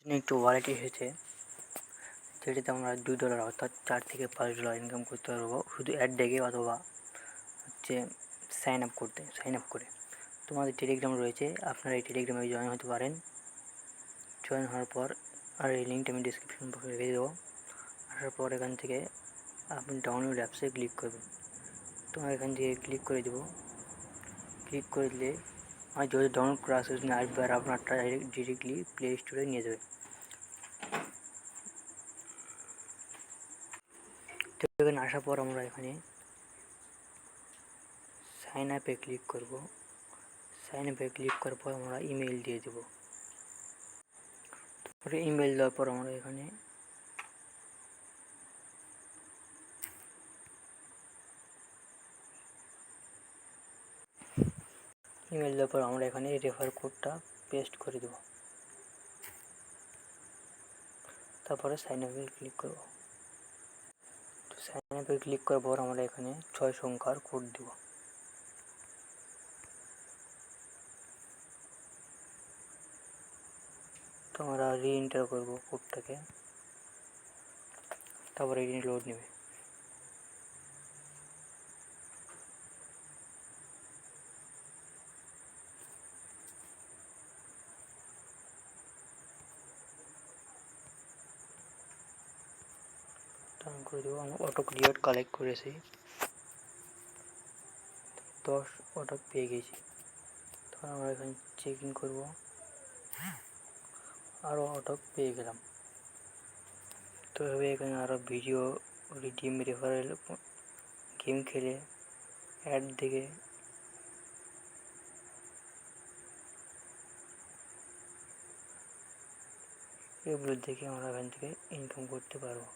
একটু ওয়ালেট এসেছে, যেটিতে আমরা $2 অর্থাৎ $4 থেকে $5 ইনকাম করতে পারবো শুধু অ্যাড দেখে অথবা হচ্ছে সাইন আপ করে। তোমাদের টেলিগ্রাম রয়েছে, আপনারা এই টেলিগ্রামে জয়েন হতে পারেন। জয়েন হওয়ার পর আর এই লিঙ্কটা আমি ডিসক্রিপশন বক্সে রেখে দেবো। আসার পর এখান থেকে আপনি ডাউনলোড অ্যাপসে ক্লিক করবেন। তোমার এখান থেকে ক্লিক করে দেবো। ক্লিক করে দিলে আমার যদি ডাউনলোড করা আসে না আসবে, আর আপনারটা ডিরেক্টলি প্লে স্টোরে নিয়ে যাবে। তো এখানে আসার পর আমরা এখানে সাইন আপে ক্লিক করব। সাইন আপে ক্লিক করার পর আমরা ইমেল দিয়ে দেবো। তারপরে ইমেল দেওয়ার পর আমরা এখানে রেফার কোডটা পেস্ট করে দেবো। তারপরে সাইন আপে ক্লিক করব। তো সাইন আপে ক্লিক করার পর আমরা এখানে 6 সংখ্যার কোড দেব। তো আমরা রিএন্টার করব কোডটাকে, তারপরে এটি লোড নেবে। টার্ন করে দেবো। আমি অটো ক্রিয়েট কালেক্ট করেছি, 10 অটো পেয়ে গেছি। তখন আমরা এখানে চেক ইন করবো, আরও অটো পেয়ে গেলাম। তো এভাবে এখানে আরও ভিডিও, রিডিম, রেফারেল, গেম খেলে, অ্যাড দেখে এগুলো দেখে আমরা এখান থেকে ইনকাম করতে পারবো।